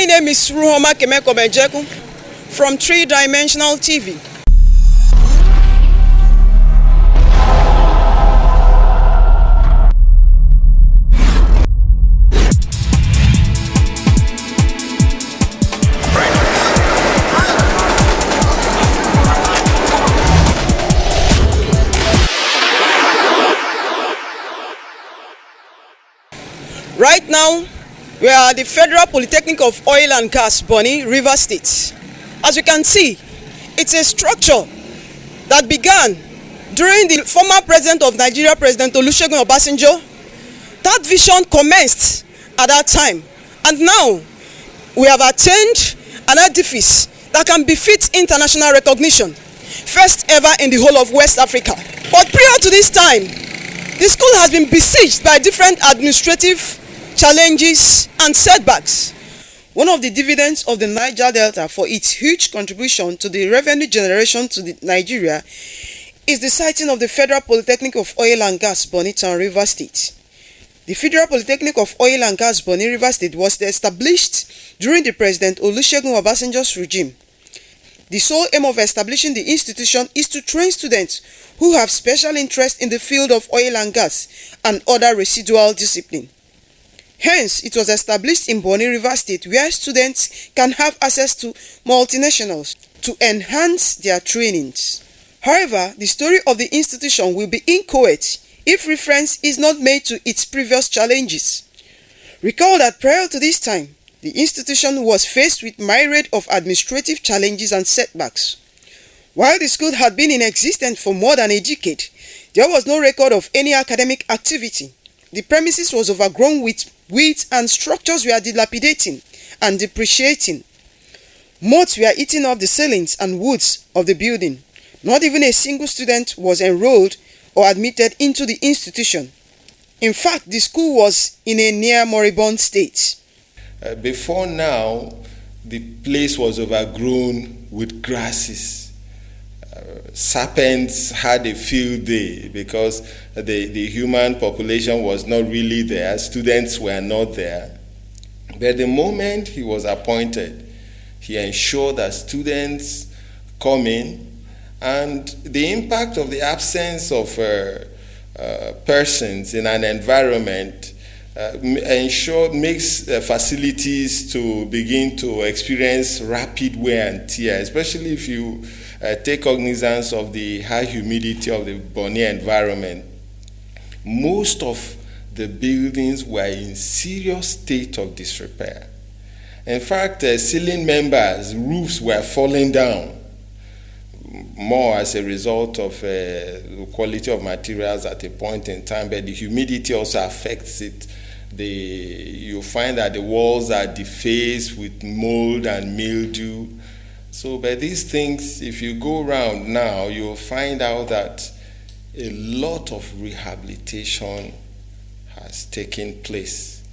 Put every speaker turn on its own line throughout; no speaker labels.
My name is Ruhoma Kemekobejeku from 3-Dimensional TV. Right now, we are at the Federal Polytechnic of Oil and Gas, Bonny, River State. As you can see, it's a structure that began during the former president of Nigeria, President Olusegun Obasanjo. That vision commenced at that time. And now, we have attained an edifice that can befit international recognition. First ever in the whole of West Africa. But prior to this time, the school has been besieged by different administrative challenges and setbacks. One of the dividends of the Niger Delta for its huge contribution to the revenue generation to Nigeria is the siting of the Federal Polytechnic of Oil and Gas, Bonny, River State. The Federal Polytechnic of Oil and Gas, Bonny, River State was established during the President Olusegun Obasanjo's regime. The sole aim of establishing the institution is to train students who have special interest in the field of oil and gas and other residual discipline. Hence, it was established in Bonny River State where students can have access to multinationals to enhance their trainings. However, the story of the institution will be inchoate if reference is not made to its previous challenges. Recall that prior to this time, the institution was faced with myriad of administrative challenges and setbacks. While the school had been in existence for more than a decade, there was no record of any academic activity. The premises was overgrown with weeds and structures were dilapidating and depreciating. Moths were eating up the ceilings and woods of the building. Not even a single student was enrolled or admitted into the institution. In fact, the school was in a near moribund state.
Before now, the place was overgrown with grasses. Serpents had a field day because the human population was not really there. Students were not there. But the moment he was appointed, he ensured that students come in, and the impact of the absence of persons in an environment makes facilities to begin to experience rapid wear and tear, especially if you take cognizance of the high humidity of the Bonny environment. Most of the buildings were in serious state of disrepair. In fact, ceiling members, roofs were falling down, more as a result of the quality of materials at a point in time, but the humidity also affects it. You find that the walls are defaced with mold and mildew. So by these things, if you go around now, you'll find out that a lot of rehabilitation has taken place.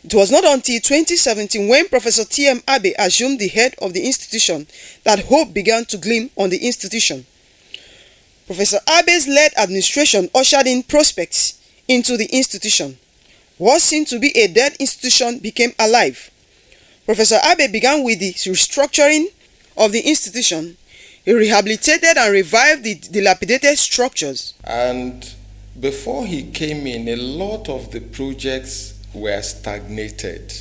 It was not until 2017 when Professor M Abbey assumed the head of the institution that hope began to gleam on the institution. Professor Abbey's led administration ushered in prospects into the institution. What seemed to be a dead institution became alive. Professor Abbey began with the restructuring of the institution. He rehabilitated and revived the dilapidated structures.
And before he came in, a lot of the projects were stagnated.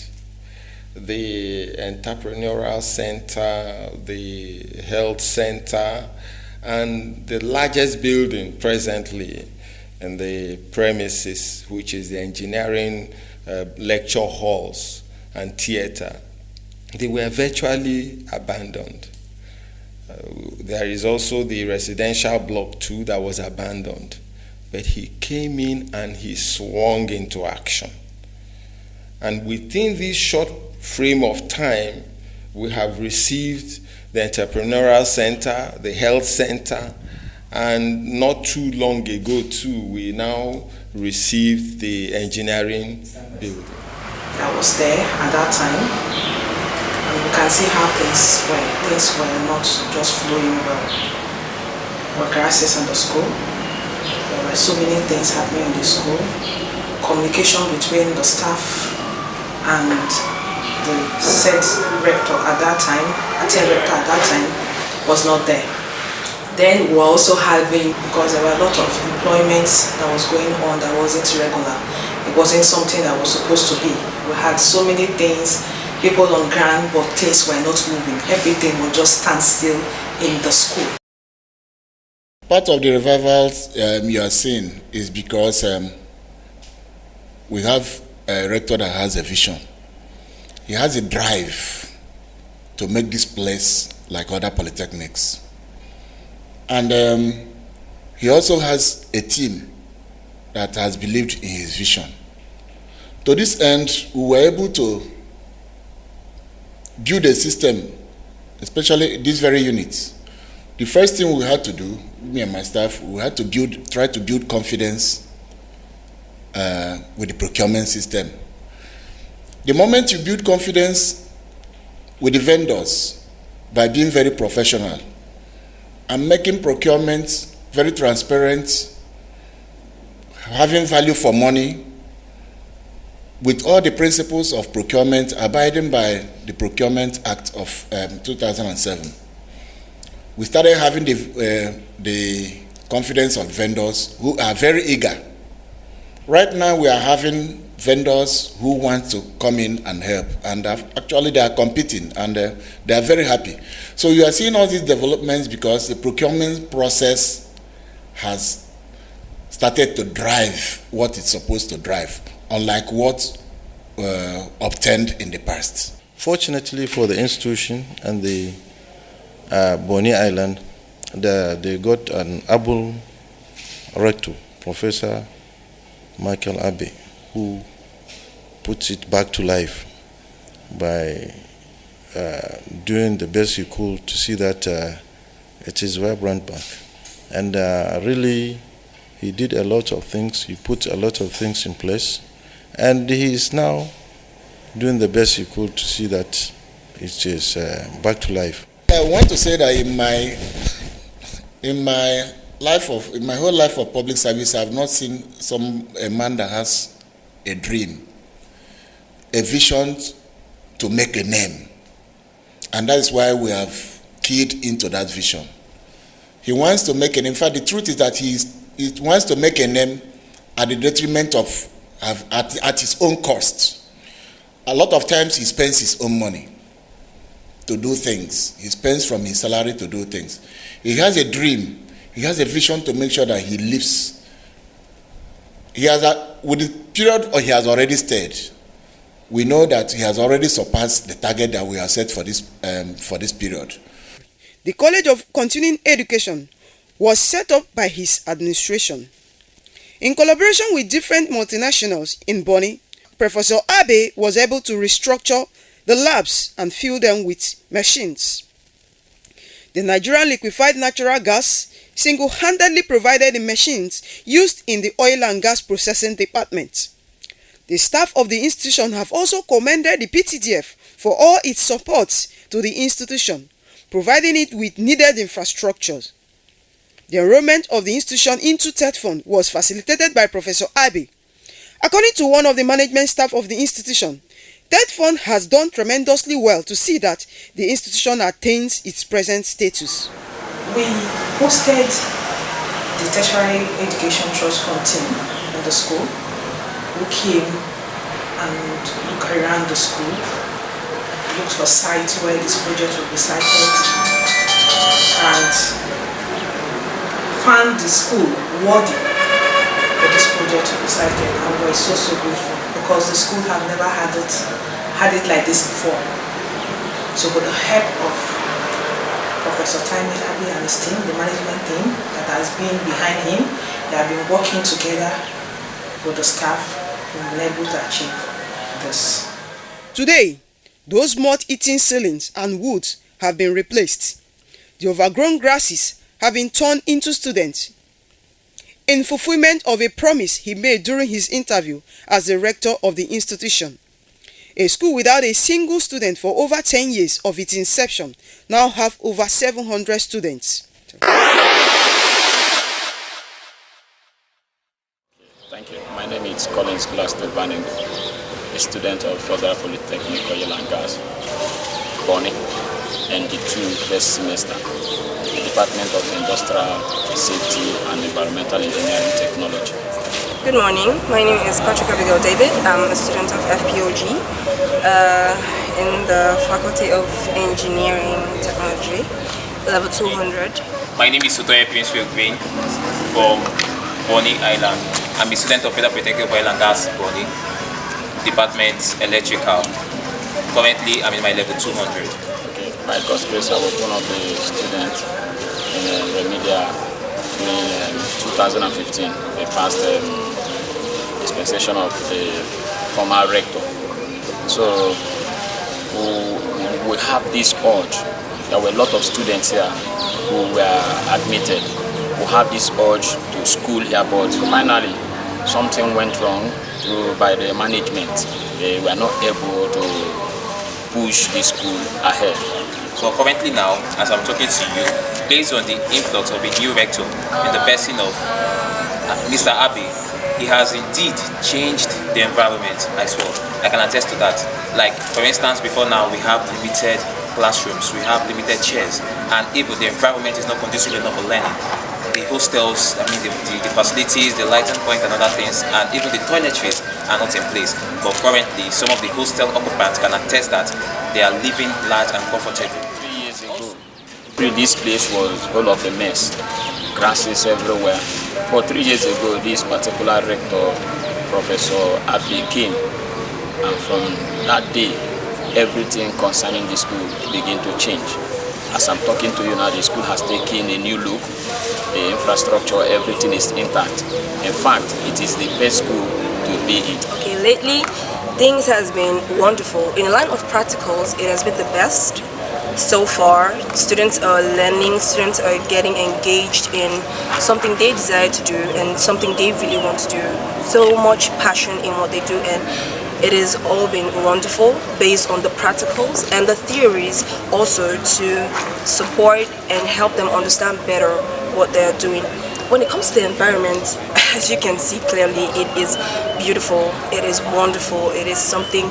The entrepreneurial center, the health center, and the largest building presently in the premises, which is the engineering lecture halls and theater, they were virtually abandoned. There is also the residential block 2 that was abandoned. But he came in and he swung into action. And within this short frame of time, we have received the entrepreneurial center, the health center, and not too long ago too, we now received the engineering building.
I was there at that time, and you can see how things were not just flowing well. There were crises in the school. There were so many things happening in the school. Communication between the staff and the said rector at that time, rector at that time, was not there. Then we were also having, because there were a lot of employments that was going on that wasn't regular. It wasn't something that was supposed to be. We had so many things, people on ground, but things were not moving. Everything would just stand still in the school.
Part of the revivals you are seeing is because we have a rector that has a vision. He has a drive to make this place like other polytechnics. And he also has a team that has believed in his vision. To this end, we were able to build a system, especially these very units. The first thing we had to do, me and my staff, we had to try to build confidence with the procurement system. The moment you build confidence with the vendors by being very professional and making procurement very transparent, having value for money, with all the principles of procurement, abiding by the Procurement Act of 2007. We started having the confidence of vendors who are very eager. Right now we are having vendors who want to come in and help, and actually they are competing and they are very happy. So you are seeing all these developments because the procurement process has started to drive what it's supposed to drive, unlike what obtained in the past.
Fortunately for the institution and the Bonny Island, they got an able rector, Professor M Abbey, who puts it back to life by doing the best he could to see that it is vibrant back. And really, he did a lot of things. He put a lot of things in place, and he is now doing the best he could to see that it is back to life.
I want to say that in my whole life of public service, I have not seen a man that has a dream, a vision to make a name, and that is why we have keyed into that vision. He wants to make a name. In fact, the truth is that he wants to make a name at the detriment of at his own cost. A lot of times he spends his own money to do things. He spends from his salary to do things. He has a dream. He has a vision to make sure that he lives. With the period he has already stayed, we know that he has already surpassed the target that we have set for this period.
The College of Continuing Education was set up by his administration. In collaboration with different multinationals in Bonny, Professor Abbey was able to restructure the labs and fill them with machines. The Nigerian Liquefied Natural Gas single-handedly provided the machines used in the oil and gas processing department. The staff of the institution have also commended the PTDF for all its support to the institution, providing it with needed infrastructures. The enrollment of the institution into TED Fund was facilitated by Professor Abbey. According to one of the management staff of the institution, TED Fund has done tremendously well to see that the institution attains its present status.
We hosted the Tertiary Education Trust Fund team in the school, who came and looked around the school, looked for sites where this project would be sited, and found the school worthy for this project to be sited, and we're so grateful because the school have never had it like this before. So with the help of Professor M Abbey and his team, the management team that has been behind him, they have been working together with the staff and been able to achieve this.
Today, those moth-eating ceilings and woods have been replaced. The overgrown grasses have been turned into students. In fulfillment of a promise he made during his interview as the rector of the institution, a school without a single student for over 10 years of its inception now have over 700 students.
Thank you. My name is Collins Glaston Banning. a student of Federal Polytechnic, Oil and Gas, Bonny, and the first semester, the Department of Industrial Safety and Environmental Engineering Technology.
Good morning, my name is Patrick Abigail David. I'm a student of FPOG in the Faculty of Engineering Technology, level 200.
My name is Sotoye Princefield Green from Bonny Island. I'm a student of Federal Polytechnic Oil and Gas, Bonny, Department Electrical. Currently, I'm in my level 200.
Okay. By God's grace, I was one of the students in remedial in 2015. They passed dispensation of the former rector. So we have this urge. There were a lot of students here who were admitted, who have this urge to school here, but finally something went wrong by the management. They were not able to push the school ahead.
So currently now, as I'm talking to you, based on the influx of a new rector in the person of Mr. Abbey, he has indeed changed the environment as well. I can attest to that. Like, for instance, before now we have limited classrooms, we have limited chairs, and even the environment is not conducive enough for learning. The hostels, I mean the facilities, the lighting point and other things, and even the toiletries are not in place. But currently, some of the hostel occupants can attest that they are living large and comfortable.
3 years ago, this place was full of a mess, grasses everywhere. But 3 years ago, this particular rector, Professor Abbey, came, and from that day, everything concerning the school began to change. As I'm talking to you now, the school has taken a new look. The infrastructure, everything is intact. In fact, it is the best school to be in.
Okay, lately things has been wonderful. In the line of practicals, it has been the best so far. Students are learning, students are getting engaged in something they desire to do and something they really want to do. So much passion in what they do, and it has all been wonderful based on the practicals and the theories also to support and help them understand better what they're doing. When it comes to the environment, as you can see clearly, it is beautiful, it is wonderful, it is something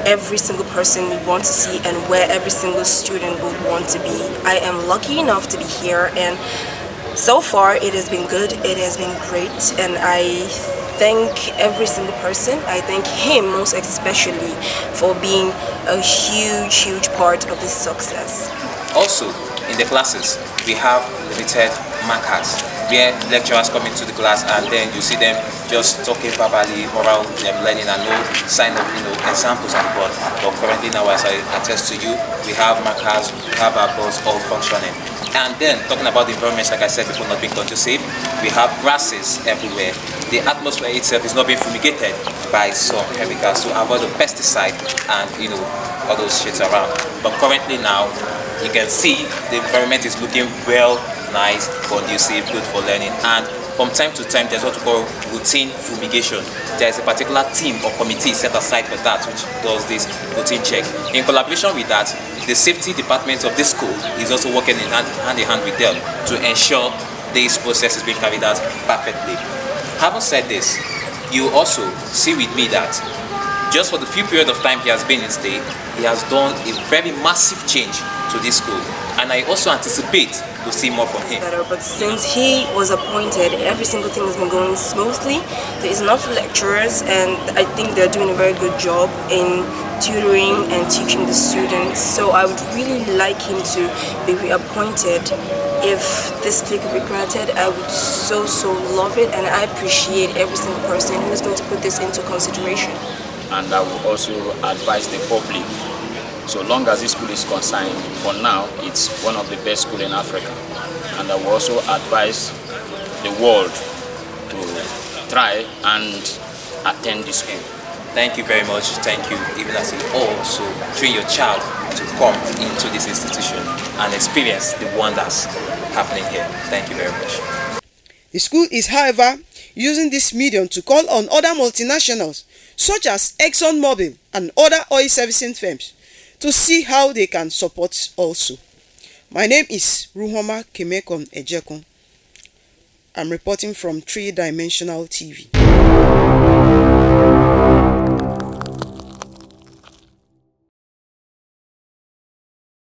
every single person would want to see and where every single student would want to be. I am lucky enough to be here, and so far it has been good, it has been great, and I thank every single person. I thank him most especially for being a huge part of this success.
Also, in the classes, we have limited markers where lecturers come into the class and then you see them just talking verbally oral learning and no sign of examples on the board. But currently now, as I attest to you, we have markers, we have our boards all functioning. And then talking about the environment, like I said before, not being conducive, we have grasses everywhere. The atmosphere itself is not being fumigated by some chemicals to avoid the pesticide and all those shits around. But currently now, you can see the environment is looking well, nice, conducive, good for learning. And from time to time, there's what we call routine fumigation. There's a particular team or committee set aside for that, which does this routine check. In collaboration with that, the safety department of this school is also working hand in hand with them to ensure this process is being carried out perfectly. Having said this, you also see with me that just for the few period of time he has been in state, he has done a very massive change to this school, and I also anticipate to see more from him.
But since he was appointed, every single thing has been going smoothly. There is enough lecturers, and I think they're doing a very good job in tutoring and teaching the students. So I would really like him to be reappointed. If this plea could be granted, I would so love it, and I appreciate every single person who is going to put this into consideration.
And I will also advise the public, so long as this school is concerned, for now it's one of the best schools in Africa, and I will also advise the world to try and attend this school.
Thank you very much. Thank you, even as you also train your child to come into this institution and experience the wonders happening here. Thank you very much.
The school is, however, using this medium to call on other multinationals such as ExxonMobil and other oil servicing firms to see how they can support also. My name is Ruhoma Kemekon Ejekon. I'm reporting from 3 Dimensional TV.